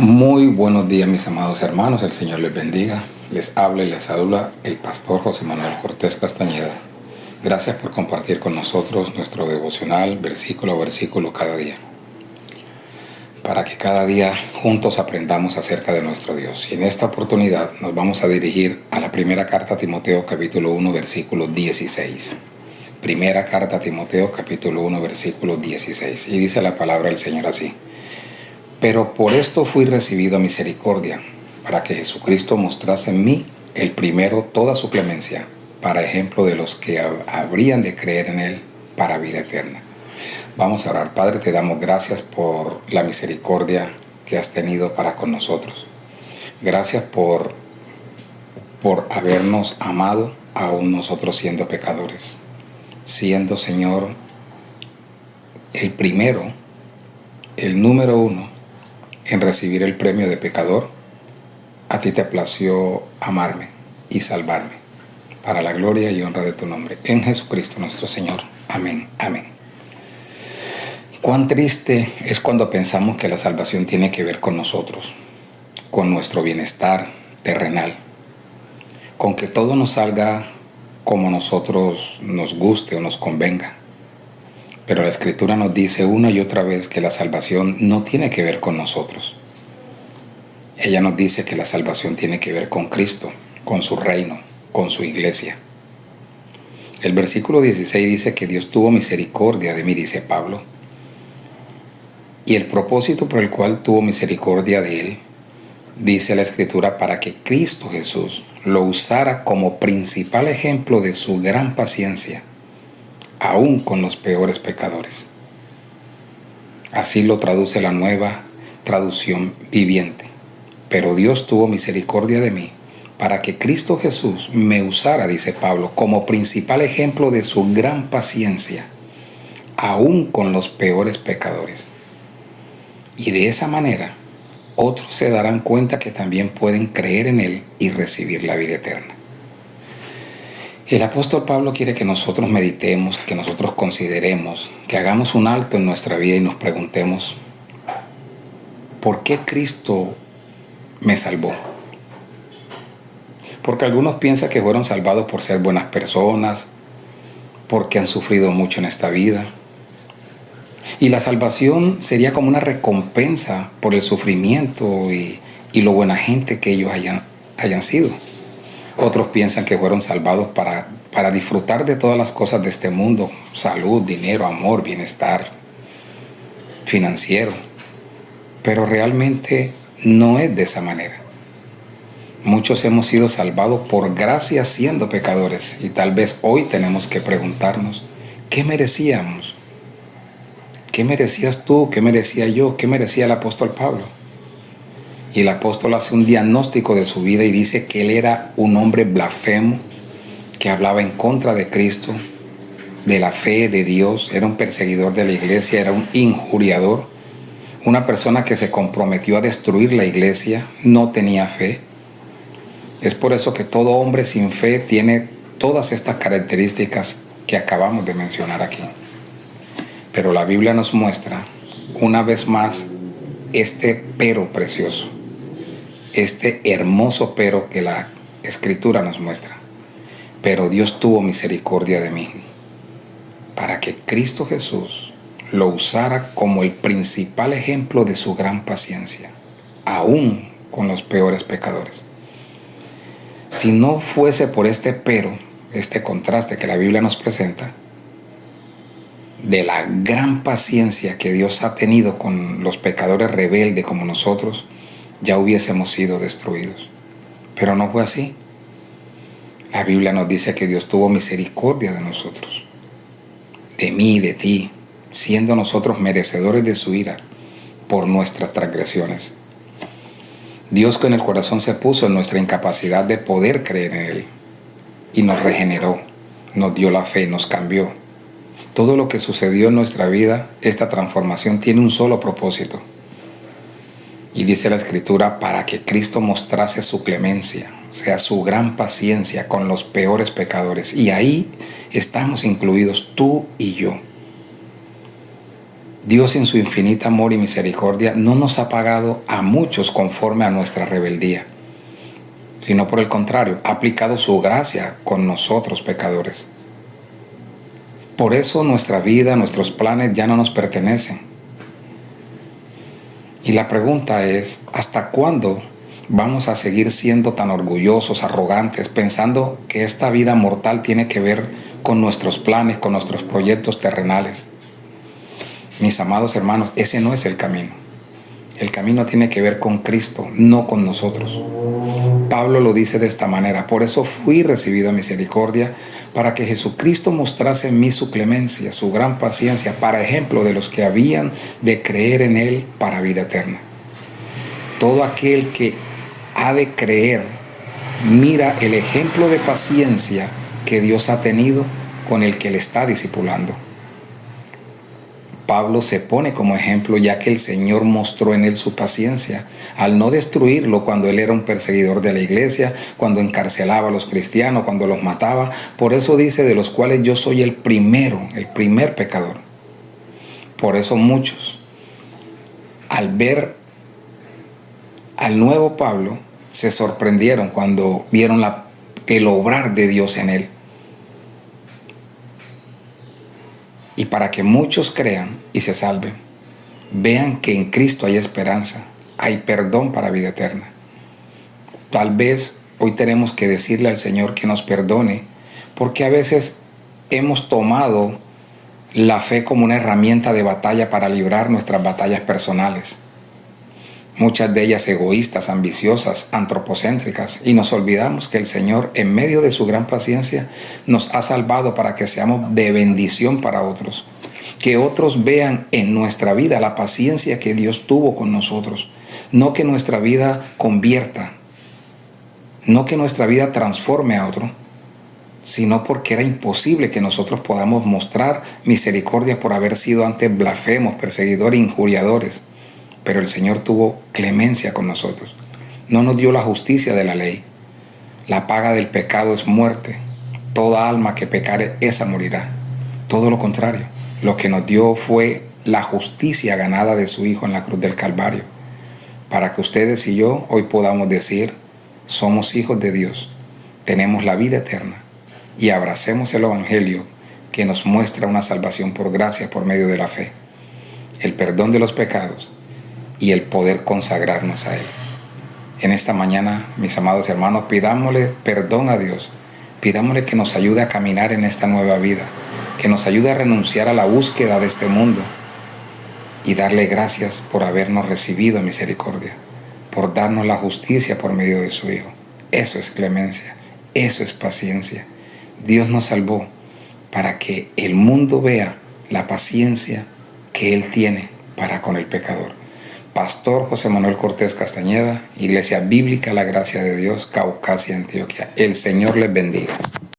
Muy buenos días, mis amados hermanos, el Señor les bendiga. Les habla y les saluda el pastor José Manuel Cortés Castañeda. Gracias por compartir con nosotros nuestro devocional versículo a versículo cada día, para que cada día juntos aprendamos acerca de nuestro Dios. Y en esta oportunidad nos vamos a dirigir a la primera carta a Timoteo capítulo 1 versículo 16. Primera carta a Timoteo capítulo 1 versículo 16. Y dice la palabra del Señor así: Pero por esto fui recibido a misericordia, para que Jesucristo mostrase en mí el primero toda su clemencia, para ejemplo de los que habrían de creer en Él para vida eterna. Vamos a orar. Padre, te damos gracias por la misericordia que has tenido para con nosotros. Gracias por habernos amado, aún nosotros siendo pecadores. Siendo, Señor, el primero, el número uno en recibir el premio de pecador, a ti te plació amarme y salvarme, para la gloria y honra de tu nombre. En Jesucristo nuestro Señor. Amén. Amén. Cuán triste es cuando pensamos que la salvación tiene que ver con nosotros, con nuestro bienestar terrenal, con que todo nos salga como nosotros nos guste o nos convenga. Pero la Escritura nos dice una y otra vez que la salvación no tiene que ver con nosotros. Ella nos dice que la salvación tiene que ver con Cristo, con su reino, con su iglesia. El versículo 16 dice que Dios tuvo misericordia de mí, dice Pablo. Y el propósito por el cual tuvo misericordia de él, dice la Escritura, para que Cristo Jesús lo usara como principal ejemplo de su gran paciencia, aún con los peores pecadores. Así lo traduce la Nueva Traducción Viviente. Pero Dios tuvo misericordia de mí, para que Cristo Jesús me usara, dice Pablo, como principal ejemplo de su gran paciencia, aún con los peores pecadores. Y de esa manera, otros se darán cuenta que también pueden creer en Él y recibir la vida eterna. El apóstol Pablo quiere que nosotros meditemos, que nosotros consideremos, que hagamos un alto en nuestra vida y nos preguntemos: ¿por qué Cristo me salvó? Porque algunos piensan que fueron salvados por ser buenas personas, porque han sufrido mucho en esta vida. Y la salvación sería como una recompensa por el sufrimiento y lo buena gente que ellos hayan sido. Otros piensan que fueron salvados para disfrutar de todas las cosas de este mundo: salud, dinero, amor, bienestar financiero. Pero realmente no es de esa manera. Muchos hemos sido salvados por gracia siendo pecadores, y tal vez hoy tenemos que preguntarnos: ¿qué merecíamos? ¿Qué merecías tú? ¿Qué merecía yo? ¿Qué merecía el apóstol Pablo? Y el apóstol hace un diagnóstico de su vida y dice que él era un hombre blasfemo, que hablaba en contra de Cristo, de la fe de Dios, era un perseguidor de la iglesia, era un injuriador, una persona que se comprometió a destruir la iglesia, no tenía fe. Es por eso que todo hombre sin fe tiene todas estas características que acabamos de mencionar aquí. Pero la Biblia nos muestra una vez más este pero precioso, este hermoso pero que la Escritura nos muestra. Pero Dios tuvo misericordia de mí, para que Cristo Jesús lo usara como el principal ejemplo de su gran paciencia, aún con los peores pecadores. Si no fuese por este pero, este contraste que la Biblia nos presenta, de la gran paciencia que Dios ha tenido con los pecadores rebeldes como nosotros, ya hubiésemos sido destruidos. Pero no fue así. La Biblia nos dice que Dios tuvo misericordia de nosotros, de mí y de ti, siendo nosotros merecedores de su ira por nuestras transgresiones. Dios, que en el corazón se puso en nuestra incapacidad de poder creer en Él, y nos regeneró, nos dio la fe, nos cambió. Todo lo que sucedió en nuestra vida, esta transformación tiene un solo propósito. Y dice la Escritura, para que Cristo mostrase su clemencia, o sea, su gran paciencia con los peores pecadores. Y ahí estamos incluidos tú y yo. Dios en su infinito amor y misericordia no nos ha pagado a muchos conforme a nuestra rebeldía, sino por el contrario, ha aplicado su gracia con nosotros pecadores. Por eso nuestra vida, nuestros planes ya no nos pertenecen. Y la pregunta es, ¿hasta cuándo vamos a seguir siendo tan orgullosos, arrogantes, pensando que esta vida mortal tiene que ver con nuestros planes, con nuestros proyectos terrenales? Mis amados hermanos, ese no es el camino. El camino tiene que ver con Cristo, no con nosotros. Pablo lo dice de esta manera: por eso fui recibido a misericordia, para que Jesucristo mostrase en mí su clemencia, su gran paciencia, para ejemplo de los que habían de creer en Él para vida eterna. Todo aquel que ha de creer, mira el ejemplo de paciencia que Dios ha tenido con el que le está discipulando. Pablo se pone como ejemplo, ya que el Señor mostró en él su paciencia al no destruirlo cuando él era un perseguidor de la iglesia, cuando encarcelaba a los cristianos, cuando los mataba. Por eso dice: de los cuales yo soy el primer pecador. Por eso muchos, al ver al nuevo Pablo, se sorprendieron cuando vieron el obrar de Dios en él. Y para que muchos crean y se salven, vean que en Cristo hay esperanza, hay perdón para vida eterna. Tal vez hoy tenemos que decirle al Señor que nos perdone, porque a veces hemos tomado la fe como una herramienta de batalla para librar nuestras batallas personales. Muchas de ellas egoístas, ambiciosas, antropocéntricas, y nos olvidamos que el Señor, en medio de su gran paciencia, nos ha salvado para que seamos de bendición para otros. Que otros vean en nuestra vida la paciencia que Dios tuvo con nosotros. No que nuestra vida convierta, no que nuestra vida transforme a otro, sino porque era imposible que nosotros podamos mostrar misericordia por haber sido antes blasfemos, perseguidores, injuriadores. Pero el Señor tuvo clemencia con nosotros. No nos dio la justicia de la ley. La paga del pecado es muerte. Toda alma que pecare, esa morirá. Todo lo contrario. Lo que nos dio fue la justicia ganada de su Hijo en la cruz del Calvario. Para que ustedes y yo hoy podamos decir: somos hijos de Dios. Tenemos la vida eterna. Y abracemos el Evangelio que nos muestra una salvación por gracia por medio de la fe. El perdón de los pecados y el poder consagrarnos a Él. En esta mañana, mis amados hermanos, pidámosle perdón a Dios. Pidámosle que nos ayude a caminar en esta nueva vida, que nos ayude a renunciar a la búsqueda de este mundo y darle gracias por habernos recibido en misericordia, por darnos la justicia por medio de su Hijo. Eso es clemencia, eso es paciencia. Dios nos salvó para que el mundo vea la paciencia que Él tiene para con el pecador. Pastor José Manuel Cortés Castañeda, Iglesia Bíblica La Gracia de Dios, Caucasia, Antioquia. El Señor les bendiga.